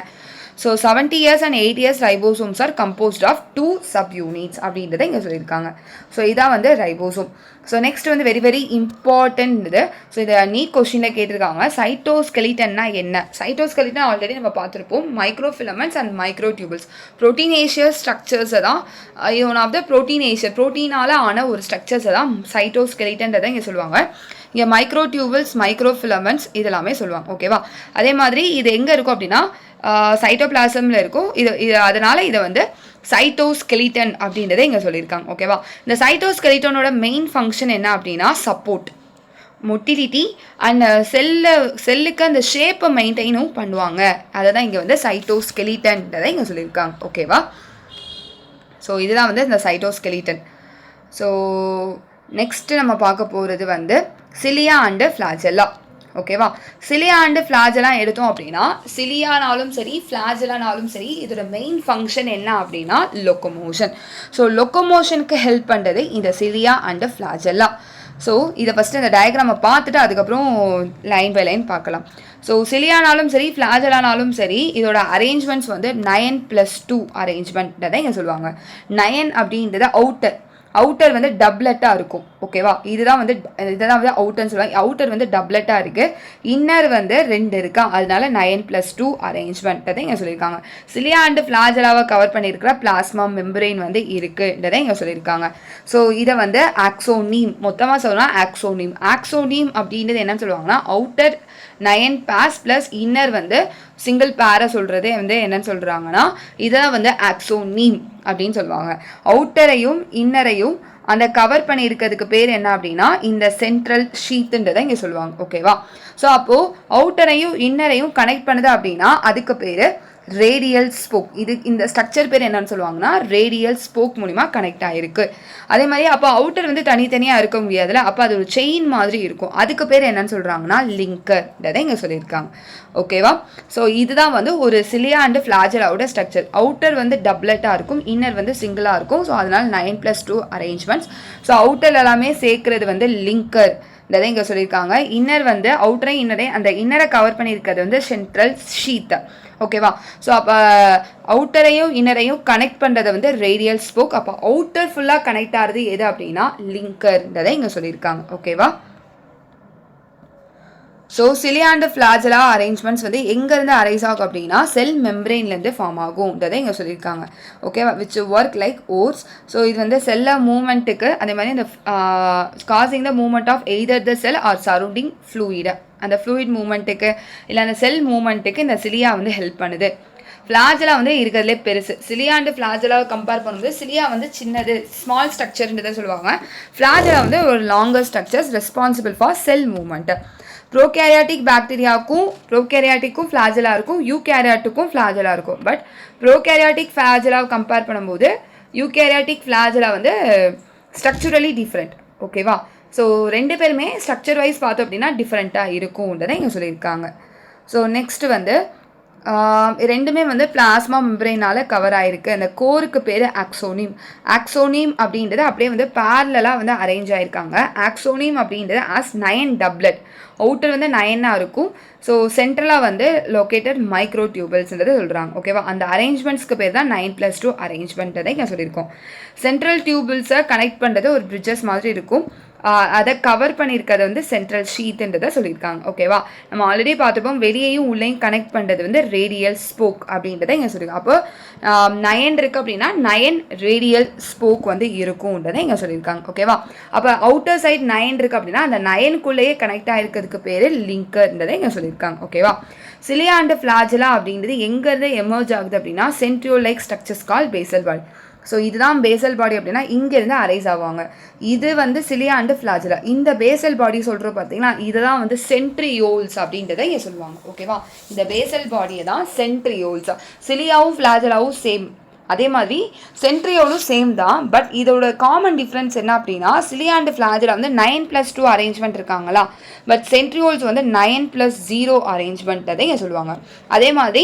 So 70S and 80S ribosomes are composed of 2 subunits அப்படின்றத இங்கே சொல்லியிருக்காங்க. ஸோ இதான் வந்து ரைபோசோம். ஸோ நெக்ஸ்ட் வந்து வெரி வெரி இம்பார்ட்டன்ட் இது. ஸோ இதை நீட் கொஸ்டினில் கேட்டிருக்காங்க. சைட்டோஸ்கெலிட்டன்னா என்ன? சைட்டோஸ்கெலிட்டன் ஆல்ரெடி நம்ம பார்த்துருப்போம். மைக்ரோஃபிலமெண்ட்ஸ் அண்ட் மைக்ரோடியூபிள்ஸ் ப்ரோட்டீனேஷியஸ் ஸ்ட்ரக்சர்ஸை தான் ஒன் ஆஃப் த ப்ரோட்டீனால் ஆன ஒரு ஸ்ட்ரக்சர்ஸை தான் சைட்டோஸ்கெலிட்டன்றதை இங்கே சொல்லுவாங்க. இங்கே மைக்ரோடியூபிள்ஸ், மைக்ரோஃபிலமெண்ட்ஸ் இதெல்லாமே சொல்லுவாங்க. ஓகேவா? அதே மாதிரி இது எங்கே இருக்கும் அப்படின்னா சைட்டோபிளாசமில் இருக்கும். இது அதனால் இதை வந்து சைட்டோஸ்கெலிட்டன் அப்படின்றத இங்கே சொல்லியிருக்காங்க. ஓகேவா? இந்த சைட்டோஸ்கெலிட்டனோட மெயின் ஃபங்க்ஷன் என்ன அப்படின்னா சப்போர்ட், மொட்டிலிட்டி அண்ட் செல்லுக்கு அந்த ஷேப்பை மெயின்டைனும் பண்ணுவாங்க. அதை தான் இங்கே வந்து சைட்டோஸ்கெலிட்டன்றதை இங்கே சொல்லியிருக்காங்க. ஓகேவா? ஸோ இதுதான் வந்து இந்த சைட்டோஸ்கெலிட்டன். ஸோ நெக்ஸ்ட்டு நம்ம பார்க்க போகிறது வந்து சிலியா அண்டு ஃப்ளாஜெல்லா. ஓகேவா? சிலியா அண்டு ஃப்ளாஜெல்லா எடுத்தோம் அப்படின்னா சிலியானாலும் சரி ஃப்ளாஜெல்லானாலும் சரி இதோட மெயின் ஃபங்க்ஷன் என்ன அப்படின்னா லொக்கோமோஷன். ஸோ லொக்கோமோஷனுக்கு ஹெல்ப் பண்ணுறது இந்த சிலியா அண்டு ஃப்ளாஜெல்லா. ஸோ இதை ஃபஸ்ட்டு இந்த டயக்ராமை பார்த்துட்டு அதுக்கப்புறம் லைன் பை லைன் பார்க்கலாம். ஸோ சிலியானாலும் சரி ஃப்ளாஜெல்லானாலும் சரி இதோட அரேஞ்ச்மெண்ட்ஸ் வந்து 9+2 அரேஞ்ச்மெண்ட்டை இங்கே சொல்லுவாங்க. 9 அப்படின்றது அவுட்டர் வந்து டப்லெட்டாக இருக்கும். ஓகேவா? இதுதான் வந்து அவுட்டர்னு சொல்லுவாங்க. அவுட்டர் வந்து டப்லெட்டாக இருக்குது, இன்னர் வந்து 2 இருக்கா, அதனால 9+2 அரேஞ்ச்மெண்ட்டை இங்கே சொல்லியிருக்காங்க. சிலியா அண்டு ஃப்ளாஜெல்லாவை கவர் பண்ணியிருக்கிற பிளாஸ்மா மெம்பரேன் வந்து இருக்குன்றதை இங்கே சொல்லியிருக்காங்க. ஸோ இதை வந்து ஆக்சோனீம், மொத்தமாக சொல்லலாம் ஆக்சோனீம் அப்படின்றது என்னன்னு சொல்லுவாங்கன்னா அவுட்டர் 9 பேர்ஸ் ப்ளஸ் இன்னர் வந்து சிங்கிள் பேரை சொல்கிறதே வந்து என்னன்னு சொல்கிறாங்கன்னா இதை வந்து ஆக்சோனீம் அப்படின்னு சொல்லுவாங்க. அவுட்டரையும் இன்னரையும் அந்த கவர் பண்ணியிருக்கிறதுக்கு பேர் என்ன அப்படின்னா இந்த சென்ட்ரல் ஷீத்துன்றதை இங்கே சொல்லுவாங்க. ஓகேவா? ஸோ அப்போது அவுட்டரையும் இன்னரையும் கனெக்ட் பண்ணுது அப்படின்னா அதுக்கு பேர் ரேடியல் ஸ்போக். இந்த ஸ்ட்ரக்சர் பேர் என்னன்னு சொல்லுவாங்கன்னா ரேடியல் ஸ்போக் மூலிமா கனெக்ட் ஆகிருக்கு. அதே மாதிரி அப்போ அவுட்டர் வந்து தனித்தனியாக இருக்க முடியாதுல்ல, அப்போ அது ஒரு செயின் மாதிரி இருக்கும், அதுக்கு பேர் என்னன்னு சொல்கிறாங்கன்னா லிங்கர்ன்றதை இங்கே சொல்லியிருக்காங்க. ஓகேவா? ஸோ இதுதான் வந்து ஒரு சிலியா அண்டு ஃப்ளாஜெல்லாவோட ஸ்ட்ரக்சர். அவுட்டர் வந்து டப்லெட்டாக இருக்கும், இன்னர் வந்து சிங்கிளாக இருக்கும். ஸோ அதனால் 9+2 அரேஞ்ச்மெண்ட்ஸ். ஸோ அவுட்டர் எல்லாமே சேர்க்கறது வந்து லிங்கர் இதை இங்கே சொல்லியிருக்காங்க. இன்னர் வந்து அவுட்டரையும் அந்த இன்னரை கவர் பண்ணியிருக்கிறது வந்து சென்ட்ரல் ஷீத். ஓகேவா? ஸோ அப்போ அவுட்டரையும் இன்னரையும் கனெக்ட் பண்ணுறதை வந்து ரேடியல் ஸ்போக். அப்போ அவுட்டர் ஃபுல்லாக கனெக்ட் ஆகிறது எது அப்படின்னா லிங்கர்ன்றதை இங்கே சொல்லியிருக்காங்க. ஓகேவா? So cilia and flagella arrangements வந்து எங்கேருந்து அரைஸ் ஆகும் அப்படின்னா செல் மெம்பரெயின்லேருந்து ஃபார்ம் ஆகும்ன்றதை இங்கே சொல்லியிருக்காங்க. ஓகேவா? Which work like oars. So இது வந்து செல்ல மூவ்மெண்ட்டுக்கு அதே மாதிரி இந்த causing the movement of either the cell or surrounding ஃப்ளூயிடை, அந்த ஃப்ளூயிட் மூவ்மெண்ட்டுக்கு இல்லை அந்த செல் மூவ்மெண்ட்டுக்கு இந்த சிலியா வந்து ஹெல்ப் பண்ணுது. ஃப்ளாஜெல்லா வந்து இருக்கிறதுலே பெருசு. சிலியா அண்டு ஃப்ளாஜெல்லாவை கம்பேர் பண்ணும்போது சிலியா வந்து சின்னது, ஸ்மால் ஸ்ட்ரக்சர்ன்றதை சொல்லுவாங்க. ஃப்ளாஜெல்லா வந்து ஒரு longer structures responsible for cell movement. Prokaryotic பாக்டீரியாவுக்கும் ஃப்ளாஜெல்லா இருக்கும், யூகேரியாட்டுக்கும் ஃப்ளாஜெல்லா இருக்கும். பட் ப்ரோகேரியாட்டிக் ஃப்ளாஜெல்லாவை கம்பேர் பண்ணும்போது யூகேரியாட்டிக் ஃப்ளாஜெல்லா வந்து ஸ்ட்ரக்சரலி டிஃப்ரெண்ட். ஓகேவா? ஸோ ரெண்டு பேருமே ஸ்ட்ரக்சர் வைஸ் பார்த்தோம் அப்படின்னா டிஃப்ரெண்ட்டாக இருக்கும்ன்றதை இங்கே சொல்லியிருக்காங்க. ஸோ நெக்ஸ்ட் வந்து ரெண்டுமே வந்து பிளாஸ்மா மெம்பரேனால் கவர் ஆகிருக்கு. அந்த கோருக்கு பேர் ஆக்சோனீம் அப்படின்றது அப்படியே வந்து பேரலாக வந்து அரேஞ்ச் ஆகிருக்காங்க. ஆக்சோனீம் அப்படின்றது ஆஸ் 9 டப்லெட், அவுட்டர் வந்து 9ஆக இருக்கும். ஸோ சென்ட்ரலாக வந்து லொக்கேட்டட் மைக்ரோடியூபிள்ஸ்ன்றது சொல்கிறாங்க. ஓகேவா? அந்த அரேஞ்ச்மெண்ட்ஸ்க்கு பேர் தான் 9+2 அரேஞ்ச்மெண்ட்டை இங்கே சொல்லியிருக்கோம். சென்ட்ரல் டியூபிள்ஸை கனெக்ட் பண்ணுறது ஒரு பிரிட்ஜஸ் மாதிரி இருக்கும், அதை கவர் பண்ணியிருக்கிறது வந்து சென்ட்ரல் ஷீத்துன்றதை சொல்லியிருக்காங்க. ஓகேவா? நம்ம ஆல்ரெடி பார்த்துப்போம் வெளியேயும் உள்ளேயும் கனெக்ட் பண்ணுறது வந்து ரேடியல் ஸ்போக் அப்படின்றத இங்கே சொல்லியிருக்காங்க. அப்போ 9 இருக்குது அப்படின்னா 9 ரேடியல் ஸ்போக் வந்து இருக்கும்ன்றதை இங்கே சொல்லியிருக்காங்க. ஓகேவா? அப்போ அவுட்டர் சைட் 9 இருக்குது அப்படின்னா அந்த 9க்குள்ளேயே கனெக்ட் ஆகிருக்கிறதுக்கு பேர் லிங்கர்ன்றதை இங்கே சொல்லியிருக்காங்க. ஓகேவா? சிலியா அண்டு ஃப்ளாஜெல்லா அப்படின்றது எங்கேருந்து எமர்ஜ் ஆகுது அப்படின்னா சென்ட்ரியோல் லைக் ஸ்ட்ரக்சர்ஸ் கால் பேசல் பாடி. ஸோ இதுதான் பேசல் பாடி அப்படின்னா இங்கேருந்து அரைஸ் ஆவாங்க. இது வந்து சிலியா அண்டு ஃப்ளாஜெல்லா. இந்த பேசல் பாடி சொல்கிறோம் பார்த்தீங்கன்னா இதை தான் வந்து சென்ட்ரியோல்ஸ் அப்படின்றத இங்கே சொல்லுவாங்க. ஓகேவா? இந்த பேசல் பாடியை தான் சென்ட்ரியோல்ஸ். சிலியாவும் ஃப்ளாஜெல்லாவும் சேம், அதே மாதிரி சென்ட்ரியோலும் சேம் தான். பட் இதோட காமன் டிஃப்ரென்ஸ் என்ன அப்படின்னா சிலியா அண்டு ஃப்ளாஜெல்லா வந்து 9+2 அரேஞ்ச்மெண்ட் இருக்காங்களா, பட் சென்ட்ரியோல்ஸ் வந்து 9+0 அரேஞ்ச்மெண்ட் அதை இங்கே சொல்லுவாங்க. அதே மாதிரி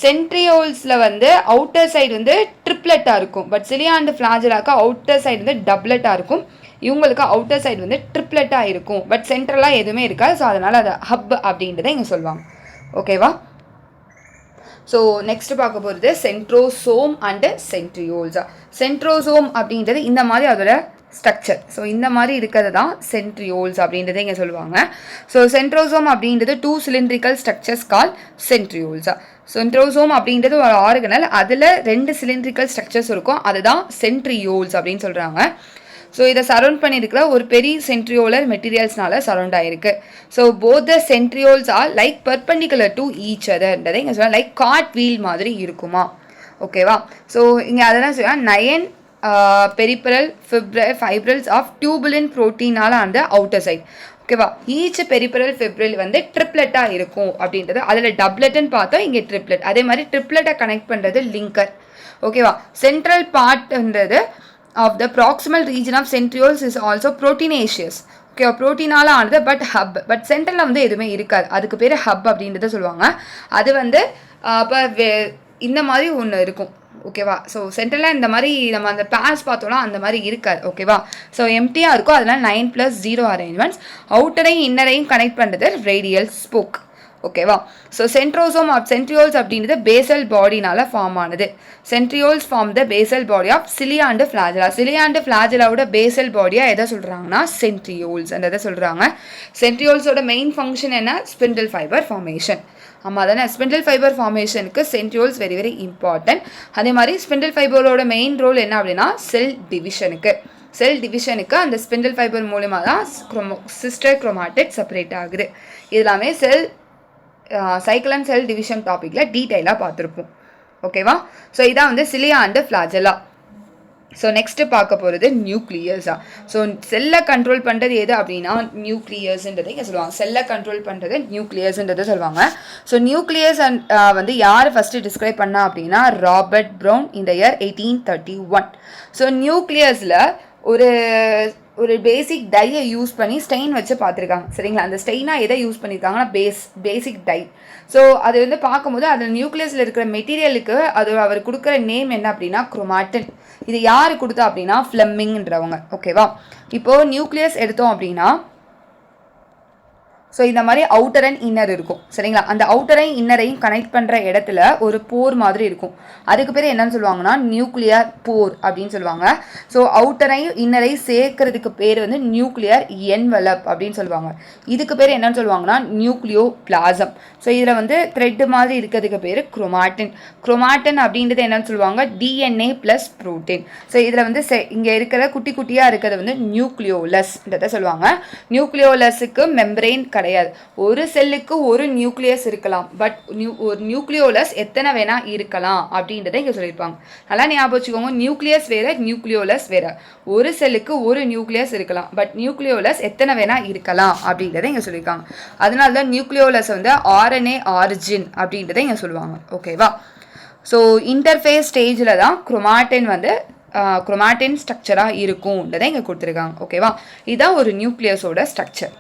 சென்ட்ரியோல்ஸில் வந்து அவுட்டர் சைடு வந்து ட்ரிப்லெட்டாக இருக்கும், பட் சிலியா அண்டு ஃப்ளாஜெல்லாக்கு அவுட்டர் சைடு வந்து டப்லெட்டாக இருக்கும், இவங்களுக்கு அவுட்டர் சைடு வந்து ட்ரிப்லெட்டாக இருக்கும். பட் சென்ட்ரலாக எதுவுமே இருக்காது. ஸோ அதனால் அதை ஹப் அப்படின்றத இங்கே சொல்லுவாங்க. ஓகேவா? ஸோ நெக்ஸ்ட் பார்க்க போகிறது சென்ட்ரோசோம் அண்டு சென்ட்ரியோல்ஸ். சென்ட்ரோசோம் அப்படின்றது இந்த மாதிரி அதோட ஸ்ட்ரக்சர். ஸோ இந்த மாதிரி இருக்கிறது தான் சென்ட்ரியோல்ஸ் அப்படின்றத இங்கே சொல்லுவாங்க. ஸோ சென்ட்ரோசோம் அப்படின்றது 2 சிலிண்ட்ரிக்கல் ஸ்ட்ரக்சர்ஸ் கால் சென்ட்ரியோல்ஸ். சென்ட்ரோசோம் அப்படின்றது ஒரு ஆர்கனல், அதில் 2 சிலிண்ட்ரிக்கல் ஸ்ட்ரக்சர்ஸ் இருக்கும், அதுதான் சென்ட்ரியோல்ஸ் அப்படின்னு சொல்கிறாங்க. ஸோ இதை சரௌண்ட் பண்ணியிருக்கிற ஒரு பெரிய சென்ட்ரியோலர் மெட்டீரியல்ஸ்னால சரௌண்ட் ஆயிருக்கு. So both the centrioles are like perpendicular to each அதர்ன்றதை இங்கே சொல்ல லைக் காட் வீல் மாதிரி இருக்குமா. ஓகேவா. ஸோ இங்கே அதெல்லாம் சொல்லுவாங்க 9 பெரிபரல் ஃபைப்ரல்ஸ் ஆஃப் டியூபுலின் ப்ரோட்டீனால் அந்த அவுட்டர் சைட். ஓகேவா. ஈச் பெரிபரல் ஃபிப்ரில் வந்து ட்ரிப்ளெட்டாக இருக்கும் அப்படின்றது. அதில் டப்ளெட்டுன்னு பார்த்தோம், இங்கே ட்ரிப்ளெட். அதே மாதிரி ட்ரிப்ளெட்டை கனெக்ட் பண்ணுறது லிங்கர். ஓகேவா. சென்ட்ரல் பார்ட்ன்றது of the proximal region of centrioles is also proteinaceous. Okay, ப்ரோட்டீனால ஆனது, பட் ஹப். பட் சென்ட்ரலில் வந்து எதுவுமே இருக்காது, அதுக்கு பேர் ஹப் அப்படின்றத சொல்லுவாங்க. அது வந்து இப்போ இந்த மாதிரி ஒன்று இருக்கும். ஓகேவா. ஸோ சென்ட்ரலாக இந்த மாதிரி நம்ம அந்த பேஸ் பார்த்தோம்னா அந்த மாதிரி இருக்காது. ஓகேவா. ஸோ எம்டியாக இருக்கும். அதனால் 9+0 அரேஞ்ச்மெண்ட்ஸ். அவுட்டரையும் இன்னரையும் கனெக்ட் பண்ணுறது ரேடியல் ஸ்போக். ஓகேவா. ஸோ சென்ட்ரோசோம் ஆஃப் சென்ட்ரியோல்ஸ் அப்படின்றது பேசல் பாடினால ஃபார்ம் ஆனது. Centrioles form the basal body of cilia and flagella. Cilia and ஃபிளாஜெலாவோட பேசல் பாடியாக எதை சொல்கிறாங்கன்னா சென்ட்ரியோல்ஸ் அந்த எதை சொல்கிறாங்க. சென்ட்ரியோல்ஸோட மெயின் ஃபங்க்ஷன் என்ன? Spindle fibre formation. ஆமாம் தானே. ஸ்பிண்டில் ஃபைபர் ஃபார்மேஷனுக்கு சென்ட்ரியோல்ஸ் வெரி வெரி இம்பார்ட்டன்ட். அதே மாதிரி ஸ்பிண்டில் ஃபைபரோட மெயின் ரோல் என்ன அப்படின்னா செல் டிவிஷனுக்கு அந்த ஸ்பிண்டில் ஃபைபர் மூலமா தான் சிஸ்டர் குரோமாட்டிட் செப்பரேட் ஆகுது. இதெல்லாமே சைக்கிள் அண்ட் செல் டிவிஷன் டாப்பிக்கில் டீட்டெயிலாக பார்த்துருப்போம். ஓகேவா. ஸோ இதான் வந்து சிலியா அண்ட் ஃபிளாஜெலா. ஸோ நெக்ஸ்ட்டு பார்க்க போகிறது நியூக்ளியஸா. ஸோ செல்லை கண்ட்ரோல் பண்ணுறது எது அப்படின்னா நியூக்ளியஸ்ன்றதை இங்கே சொல்லுவாங்க. செல்லை கண்ட்ரோல் பண்ணுறது நியூக்ளியஸ்ன்றதை சொல்லுவாங்க. ஸோ நியூக்ளியஸ் வந்து யார் ஃபஸ்ட்டு டிஸ்கிரைப் பண்ணா அப்படின்னா ராபர்ட் ப்ரௌன் இந்த இயர் 1831. ஸோ நியூக்ளியஸில் ஒரு பேசிக் டையை யூஸ் பண்ணி ஸ்டெயின் வச்சு பார்த்துருக்காங்க. சரிங்களா. அந்த ஸ்டெயினாக எதை யூஸ் பண்ணியிருக்காங்கன்னா பேசிக் டை. ஸோ அது வந்து பார்க்கும்போது அதில் நியூக்ளியஸில் இருக்கிற மெட்டீரியலுக்கு அவர் கொடுக்குற நேம் என்ன அப்படின்னா குரோமாட்டின். இது யார் கொடுத்தா அப்படின்னா ஃப்ளெமிங்ன்றவங்க. ஓகேவா. இப்போது நியூக்ளியஸ் எடுத்தோம் அப்படின்னா ஸோ இந்த மாதிரி அவுட்டர் அண்ட் இன்னர் இருக்கும். சரிங்களா. அந்த அவுட்டரையும் இன்னரையும் கனெக்ட் பண்ணுற இடத்துல ஒரு போர் மாதிரி இருக்கும். அதுக்கு பேர் என்னன்னு சொல்லுவாங்கன்னா நியூக்ளியர் போர் அப்படின்னு சொல்லுவாங்க. ஸோ அவுட்டரையும் இன்னரையும் சேர்க்கறதுக்கு பேர் வந்து நியூக்ளியர் என்வலப் அப்படின்னு சொல்லுவாங்க. இதுக்கு பேர் என்னன்னு சொல்லுவாங்கன்னா நியூக்ளியோ பிளாசம். ஸோ இதில் வந்து த்ரெட்டு மாதிரி இருக்கிறதுக்கு பேர் குரோமாட்டின் அப்படின்றது என்னன்னு சொல்லுவாங்க டிஎன்ஏ ப்ளஸ் ப்ரோட்டீன். ஸோ இதில் வந்து இங்கே இருக்கிற குட்டி குட்டியாக இருக்கிறது வந்து நியூக்ளியோலஸ்ன்றதை சொல்லுவாங்க. நியூக்ளியோலஸுக்கு மெம்பரெயின் கிடையாது. ஒரு செல்லுக்கு ஒரு நியூக்ளியஸ் இருக்கலாம், பட் ஒரு நியூக்ளியோலஸ் எத்தனை வேணா இருக்கலாம் அப்படின்றத இங்க சொல்லியிருப்பாங்க. நல்லா ஞாபகம் வச்சுக்கோங்க. நியூக்ளியஸ் வேற, நியூக்ளியோலஸ் வேற. ஒரு செல்லுக்கு ஒரு நியூக்ளியஸ் இருக்கலாம், பட் நியூக்ளியோலஸ் எத்தனை வேணா இருக்கலாம் அப்படின்றத இங்க சொல்லியிருக்காங்க. அதனால தான் நியூக்ளியோலஸ் வந்து ஆர்என்ஏ ஆரிஜின் அப்படின்றத இங்க சொல்லுவாங்க. ஓகேவா. ஸோ இன்டர்ஃபேஸ் ஸ்டேஜில் தான் குரோமாட்டின் ஸ்ட்ரக்சராக இருக்கும்ன்றதை இங்கே கொடுத்துருக்காங்க. ஓகேவா. இதுதான் ஒரு நியூக்ளியஸோட structure.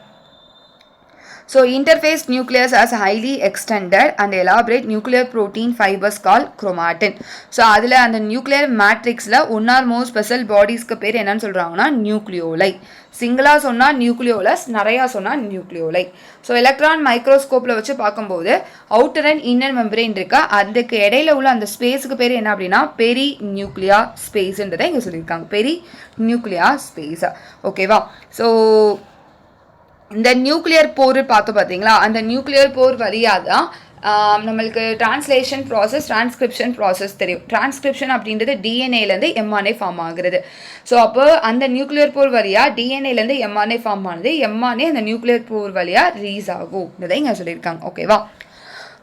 So interface nucleus has highly extended and elaborate nuclear protein fibers called chromatin. So அதில் அந்த nuclear matrixல one or more special bodiesக்கு பேர் என்னன்னு சொல்கிறாங்கன்னா நியூக்ளியோலை. சிங்கிளாக சொன்னால் நியூக்ளியோலஸ், நிறையா சொன்னால் நியூக்ளியோலை. ஸோ எலக்ட்ரான் மைக்ரோஸ்கோப்பில் வச்சு பார்க்கும்போது அவுட்டர் அண்ட் இன்னர் மெம்பரேன் இருக்கா, அதுக்கு இடையில உள்ள அந்த ஸ்பேஸுக்கு பேர் என்ன அப்படின்னா பெரி நியூக்ளியா ஸ்பேஸ்ன்றதை இங்கே சொல்லியிருக்காங்க. பெரி நியூக்ளியா ஸ்பேஸா. ஓகேவா. ஸோ இந்த நியூக்ளியர் போர் பார்த்தோம் பார்த்தீங்களா, அந்த நியூக்ளியர் போர் வழியாக தான் நம்மளுக்கு டிரான்ஸ்கிரிப்ஷன் ப்ராசஸ் தெரியும். டிரான்ஸ்கிரிப்ஷன் அப்படின்றது டிஎன்ஏலேருந்து எம்ஆர்என்ஏ ஃபார்ம் ஆகுறது. ஸோ அப்போ அந்த நியூக்ளியர் போர் வழியாக டிஎன்ஏலேருந்து எம்ஆர்என்ஏ ஃபார்ம் ஆனது, எம்ஆர்என்ஏ அந்த நியூக்ளியர் போர் வழியாக ரிலீஸ் ஆகும். இதை இங்கே சொல்லியிருக்காங்க. ஓகேவா.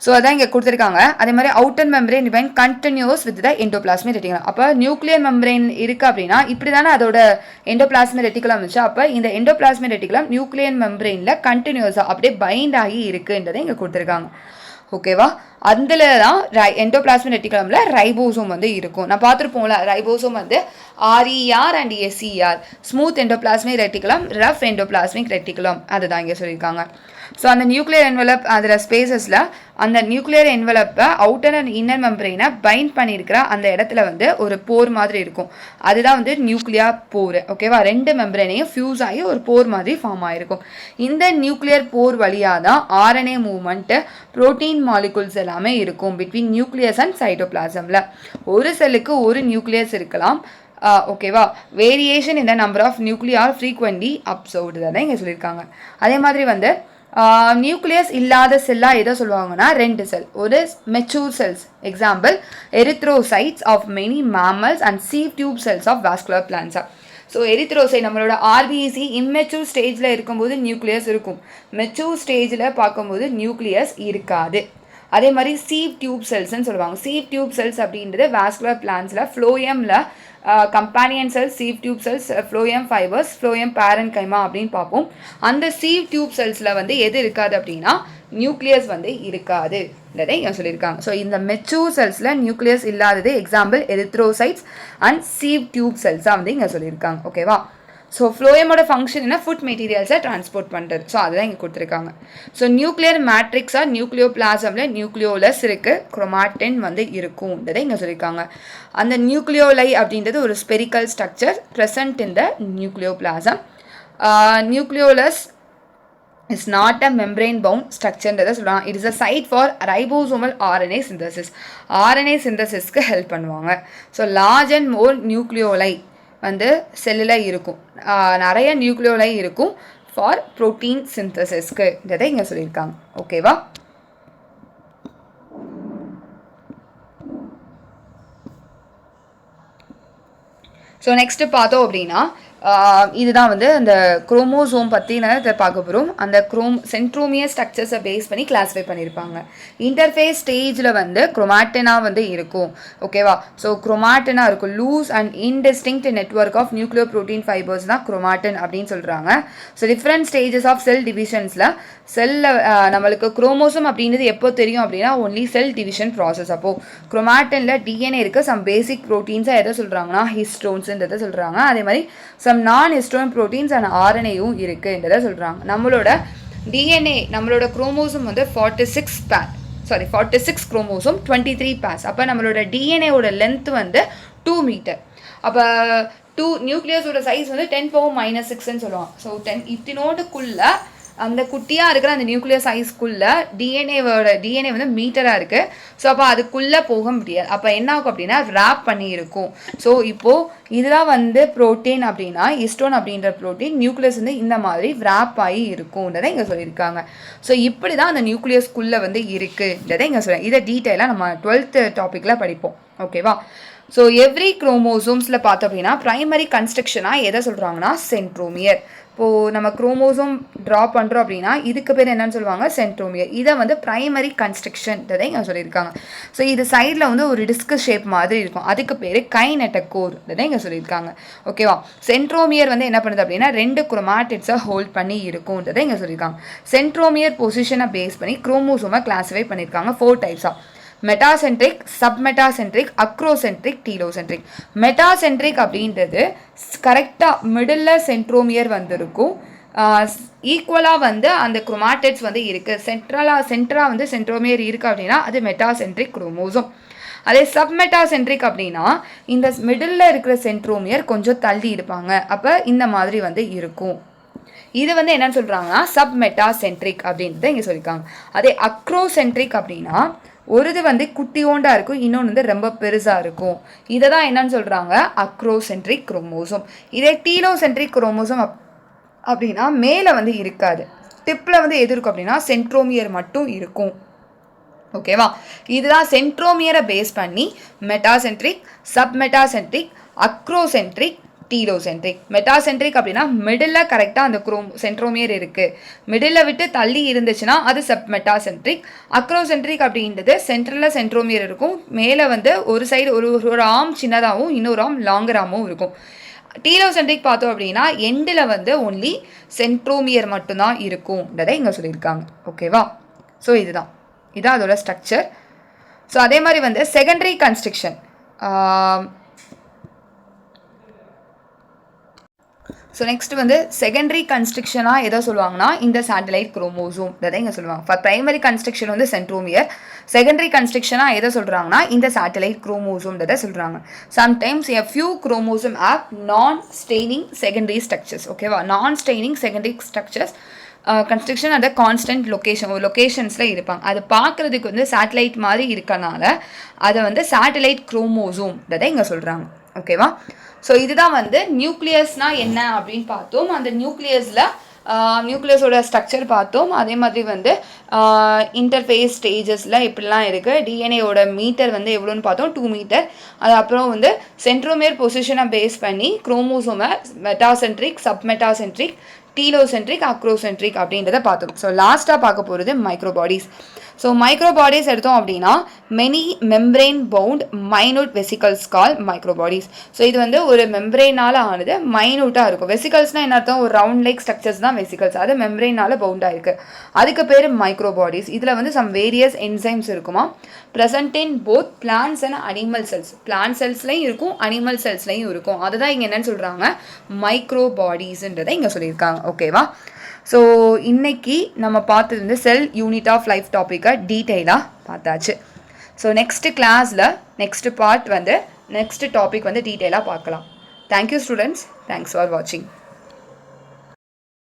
ஸோ அதான் இங்கே கொடுத்துருக்காங்க. அதே மாதிரி outer membrane remain continuous with the endoplasmic reticulum. அப்போ நியூக்ளியர் மெம்பரேன் இருக்குது அப்படின்னா இப்படி தானே அதோட எண்டோபிளாஸ்மிக் ரெட்டிகுலம் இருந்துச்சு. அப்போ இந்த எண்டோபிளாஸ்மிக் ரெட்டிகுலம் நியூக்ளியர் மெம்பரேனில் கண்டினியூஸாக அப்படியே பைண்ட் ஆகி இருக்குன்றதை இங்கே கொடுத்துருக்காங்க. ஓகேவா. அதில் தான் எண்டோபிளாஸ்மிக் ரெட்டிகுலமில் ரைபோசோம் வந்து இருக்கும். நான் பார்த்துருப்போம்ல, ரைபோசோம் வந்து RER and SER, smooth endoplasmic reticulum, rough endoplasmic reticulum, அதுதான் இங்கே சொல்லியிருக்காங்க. ஸோ அந்த நியூக்ளியர் என்வலப் அதில் ஸ்பேசஸில் அந்த நியூக்ளியர் என்வலப்பை அவுட்டர் அண்ட் இன்னர் மெம்பரைனை பைண்ட் பண்ணியிருக்கிற அந்த இடத்துல வந்து ஒரு போர் மாதிரி இருக்கும். அதுதான் வந்து நியூக்ளியர் போர். ஓகேவா. ரெண்டு மெம்பரைனையும் ஃபியூஸ் ஆகி ஒரு போர் மாதிரி ஃபார்ம் ஆகிருக்கும். இந்த நியூக்ளியர் போர் வழியாக தான் ஆர்என்ஏ மூவ்மெண்ட்டு, ப்ரோட்டீன் மாலிகுல்ஸ் எல்லாமே இருக்கும் பிட்வீன் நியூக்ளியஸ் அண்ட் சைட்டோபிளாசமில். ஒரு செல்லுக்கு ஒரு நியூக்ளியஸ் இருக்கலாம். ஓகேவா. வேரியேஷன் இந்த number of nuclear frequently observed தானே இங்கே சொல்லியிருக்காங்க. அதே மாதிரி வந்து நியூக்ளியஸ் இல்லாத செல்லாக எதை சொல்லுவாங்கன்னா ரெண்டு செல். ஒரு mature cells, example erythrocytes of many mammals and sieve tube cells of vascular பிளான்ஸா. ஸோ எரித்ரோசைட் நம்மளோட ஆர்பிசி இம்மெச்சூர் ஸ்டேஜில் இருக்கும்போது நியூக்ளியஸ் இருக்கும், மெச்சூர் ஸ்டேஜில் பார்க்கும்போது நியூக்ளியஸ் இருக்காது. அதே மாதிரி சீவ் டியூப் செல்ஸ்ன்னு சொல்லுவாங்க. சீவ் டியூப் செல்ஸ் அப்படின்றது வாஸ்குலர் பிளான்ஸில் ஃப்ளோயமில் companion cells, sieve tube cells, phloem fibres, phloem parenchyma அப்படின்னு பார்ப்போம். அந்த சீவ் டியூப் செல்ஸில் வந்து எது இருக்காது அப்படின்னா நியூக்ளியஸ் வந்து இருக்காது இங்கே சொல்லியிருக்காங்க. ஸோ இந்த மெச்சூர் செல்ஸில் நியூக்ளியஸ் இல்லாதது example erythrocytes and sieve tube செல்ஸாக வந்து இங்கே சொல்லியிருக்காங்க. ஓகேவா? ஸோ ஃப்ளோயமோட ஃபங்க்ஷன் என்ன, ஃபுட் மெட்டீரியல்ஸை டிரான்ஸ்போர்ட் பண்ணுறது. ஸோ அதுதான் இங்கே கொடுத்துருக்காங்க. ஸோ நியூக்ளியர் மேட்ரிக்ஸாக நியூக்ளியோபிளாசமில் நியூக்ளியோலஸ் இருக்குது, குரோமாட்டின் வந்து இருக்கும்ன்றதை இங்கே சொல்லியிருக்காங்க. அந்த நியூக்ளியோலை அப்படின்றது ஒரு spherical structure present in the nucleoplasm. Nucleolus is not a membrane bound structure ன்றதை சொல்கிறாங்க. It is a site for ribosomal RNA synthesis. RNA சிந்தசிஸ்க்கு ஹெல்ப் பண்ணுவாங்க. ஸோ லார்ஜ் அண்ட் மோர் நியூக்ளியோலை வந்து செல்லில் இருக்கும், நிறைய நியூக்ளியோலை இருக்கும் ஃபார் ப்ரோட்டீன் சிந்தசிஸ்க்கு இதை இங்கே சொல்லியிருக்காங்க. ஓகேவா? ஸோ நெக்ஸ்ட்டு பார்த்தோம் அப்படின்னா இதுதான் வந்து அந்த குரோமோசோம் பற்றின பார்க்க போகிறோம். அந்த சென்ட்ரோமியர் ஸ்ட்ரக்சர்ஸை பேஸ் பண்ணி கிளாஸிஃபை பண்ணியிருப்பாங்க. இன்டர்ஃபேஸ் ஸ்டேஜில் வந்து குரோமாட்டினா வந்து இருக்கும். ஓகேவா? ஸோ குரோமாட்டினா இருக்கும். Loose and indistinct network of nucleo protein fibres தான் குரோமாட்டின் அப்படின்னு சொல்கிறாங்க. So different stages of cell டிவிஷன்ஸில் செல்லில் நம்மளுக்கு குரோமோசோம் அப்படின்றது எப்போ தெரியும் அப்படின்னா ஒன்லி செல் டிவிஷன் ப்ராசஸ். அப்போது குரோமாட்டினில் டிஎன்ஏ இருக்குது, சம் பேசிக் ப்ரோட்டீன்ஸாக எதை சொல்கிறாங்கன்னா ஹிஸ்டோன்ஸுன்றதை சொல்கிறாங்க. அதே மாதிரி some non-histone proteins and RNAயும் இருக்குன்றதை சொல்கிறாங்க. நம்மளோட டிஎன்ஏ நம்மளோட குரோமோசோம் வந்து 46 குரோமோசோம் 23 பேர்ஸ். அப்போ நம்மளோட டிஎன்ஏவோட லென்த் வந்து 2 மீட்டர். அப்போ 2 நியூக்ளியஸோட சைஸ் வந்து 10⁻⁻⁶ சொல்லுவாங்க. ஸோ 10 இத்தினோட்டுக்குள்ளே அந்த குட்டியாக இருக்கிற அந்த நியூக்ளியஸ் சைஸ்க்குள்ளே டிஎன்ஏ வந்து மீட்டராக இருக்குது. ஸோ அப்போ அதுக்குள்ளே போக முடியாது. அப்போ என்ன ஆகும் அப்படின்னா ரேப் பண்ணி இருக்கும். ஸோ இப்போது இதெல்லாம் வந்து ப்ரோட்டீன் அப்படின்னா ஹிஸ்டோன் அப்படின்ற ப்ரோட்டீன் நியூக்ளியஸ் வந்து இந்த மாதிரி ரேப் ஆகி இருக்கும்ன்றதை இங்கே சொல்லியிருக்காங்க. ஸோ இப்படி தான் அந்த நியூக்ளியஸ்க்குள்ளே வந்து இருக்குன்றதை இங்கே சொல்கிறேன். இதை டீட்டெயிலாக நம்ம 12th டாப்பிக்கில் படிப்போம். ஓகேவா? ஸோ எவ்ரி குரோமோசோம்ஸில் பார்த்தோம் அப்படின்னா ப்ரைமரி கன்ஸ்ட்ரக்ஷனாக எதை சொல்கிறாங்கன்னா சென்ட்ரோமியர். இப்போது நம்ம குரோமோசோம் ட்ரா பண்ணுறோம் அப்படின்னா இதுக்கு பேர் என்னன்னு சொல்லுவாங்க சென்ட்ரோமியர். இதை வந்து ப்ரைமரி கன்ஸ்ட்ரக்ஷன்றதை இங்கே சொல்லியிருக்காங்க. ஸோ இது சைடில் வந்து ஒரு டிஸ்க் ஷேப் மாதிரி இருக்கும், அதுக்கு பேர் கைனெட்டகோர்ன்றதை இங்கே சொல்லியிருக்காங்க. ஓகேவா? சென்ட்ரோமியர் வந்து என்ன பண்ணுது அப்படின்னா 2 குரோமாட்டிட்ஸை ஹோல்ட் பண்ணி இருக்கும்ன்றதை இங்கே சொல்லியிருக்காங்க. சென்ட்ரோமியர் பொசிஷனை பேஸ் பண்ணி குரோமோசோமை கிளாஸிஃபை பண்ணியிருக்காங்க 4 டைப்ஸாக: metacentric, submetacentric, acrocentric, telocentric. Metacentric அப்படின்றது கரெக்டாக மிடில் சென்ட்ரோமியர் வந்துருக்கும், ஈக்குவலாக வந்து அந்த குரோமாட்டிட்ஸ் வந்து இருக்குது. சென்ட்ரா வந்து சென்ட்ரோமியர் இருக்குது அப்படின்னா அது மெட்டாசென்ட்ரிக் குரோமோசோம். அதே சப்மெட்டாசென்ட்ரிக் அப்படின்னா இந்த மிடில் இருக்கிற சென்ட்ரோமியர் கொஞ்சம் தள்ளி இருப்பாங்க, அப்போ இந்த மாதிரி வந்து இருக்கும். இது வந்து என்னன்னு சொல்கிறாங்கன்னா சப்மெட்டாசென்ட்ரிக் அப்படின்றத இங்கே சொல்லியிருக்காங்க. அதே அக்ரோசென்ட்ரிக் அப்படின்னா ஒரு இது வந்து குட்டியோண்டாக இருக்கும், இன்னொன்று வந்து ரொம்ப பெருசாக இருக்கும். இதை தான் என்னன்னு சொல்கிறாங்க அக்ரோசென்ட்ரிக் குரோமோசோம். இதே டீலோசென்ட்ரிக் குரோமோசோம் அப்படின்னா மேலே வந்து இருக்காது, டிப்பில் வந்து எது இருக்கும் அப்படின்னா சென்ட்ரோமியர் மட்டும் இருக்கும். ஓகேவா? இதுதான் சென்ட்ரோமியரை பேஸ் பண்ணி metacentric, submetacentric, acrocentric, telocentric. Metacentric அப்படின்னா மிடில் கரெக்டாக அந்த சென்ட்ரோமியர் இருக்குது, மிடில் விட்டு தள்ளி இருந்துச்சுன்னா அது சப்மெட்டாசென்ட்ரிக். அக்ரோசென்ட்ரிக் அப்படின்றது சென்ட்ரலில் சென்ட்ரோமியர் இருக்கும், மேலே வந்து ஒரு சைடு ஒரு ஆர்ம் சின்னதாகவும் இன்னொரு ஆர்ம் லாங்கர் ஆர்மும் இருக்கும். டீலோசென்ட்ரிக் பார்த்தோம் அப்படின்னா எண்டில் வந்து ஒன்லி சென்ட்ரோமியர் மட்டும்தான் இருக்கும்ன்றதை இங்கே சொல்லியிருக்காங்க. ஓகேவா? ஸோ இதான் அதோட ஸ்ட்ரக்சர். ஸோ அதே மாதிரி வந்து செகண்டரி கன்ஸ்ட்ரக்ஷன். ஸோ நெக்ஸ்ட் வந்து செகண்டரி கன்ஸ்ட்ரக்ஷனாக எதை சொல்லுவாங்கன்னா இந்த சேட்டலைட் குரோமோசோம் இதை இங்கே சொல்லுவாங்க. ஃபார் ப்ரைமரி கன்ஸ்ட்ரக்ஷன் வந்து சென்ட்ரோமியர், செகண்டரி கன்ஸ்ட்ரக்ஷனாக எதை சொல்கிறாங்கன்னா இந்த சேட்டலைட் குரோமோசோம்ன்றதை சொல்கிறாங்க. Sometimes a few chromosome are non staining secondary structures. ஓகேவா? Non staining secondary structures construction அந்த கான்ஸ்டன்ட் லொக்கேஷன்ஸில் இருப்பாங்க. அது பார்க்குறதுக்கு வந்து சேட்டலைட் மாதிரி இருக்கனால அதை வந்து சேட்டலைட் குரோமோசோம்ன்றதை இங்கே சொல்கிறாங்க. ஓகேவா? ஸோ இதுதான் வந்து நியூக்ளியஸ்னால் என்ன அப்படின்னு பார்த்தோம். அந்த நியூக்ளியஸில் நியூக்ளியஸோட ஸ்ட்ரக்சர் பார்த்தோம். அதே மாதிரி வந்து இன்டர்ஃபேஸ் ஸ்டேஜஸில் எப்படிலாம் இருக்குது, டிஎன்ஏயோட மீட்டர் வந்து எவ்வளோன்னு பார்த்தோம், 2 மீட்டர். அது அப்புறம் வந்து சென்ட்ரோமியர் பொசிஷனை பேஸ் பண்ணி குரோமோசோமை மெட்டாசென்ட்ரிக், சப்மெட்டாசென்ட்ரிக், டீலோசென்ட்ரிக், அக்ரோசென்ட்ரிக் அப்படின்றத பார்த்தோம். ஸோ லாஸ்ட்டாக பார்க்க போகிறது மைக்ரோபாடிஸ். ஸோ மைக்ரோபாடிஸ் எடுத்தோம் அப்படின்னா many membrane bound minute vesicles call microbodies. So இது வந்து ஒரு மெம்ப்ரெயினால் ஆனது, மைனூட்டாக இருக்கும். வெசிகல்ஸ்னால் என்ன அர்த்தம், ஒரு ரவுண்ட் லைக் ஸ்ட்ரக்சர்ஸ் தான் வெசிகல்ஸ், அது மெம்ப்ரெயினால் பவுண்டாக இருக்குது, அதுக்கு பேர் மைக்ரோபாடிஸ். இதில் வந்து சம் வேரியஸ் என்சைம்ஸ் இருக்குமா, present in both plants and animal cells. Plant செல்ஸ்லையும் இருக்கும், அனிமல் செல்ஸ்லையும் இருக்கும். அதுதான் இங்கே என்னன்னு சொல்கிறாங்க, மைக்ரோபாடிஸ்ன்றதை இங்கே சொல்லியிருக்காங்க. ஓகேவா? ஸோ இன்னைக்கு நம்ம பார்த்தது வந்து செல் யூனிட் ஆஃப் லைஃப் டாப்பிக்கை டீட்டெயிலாக பார்த்தாச்சு. ஸோ நெக்ஸ்ட்டு கிளாஸில் நெக்ஸ்ட்டு பார்ட் வந்து நெக்ஸ்ட் டாபிக் வந்து டீட்டெயிலாக பார்க்கலாம். தேங்க்யூ ஸ்டூடெண்ட்ஸ், தேங்க்ஸ் ஃபார் வாட்சிங்.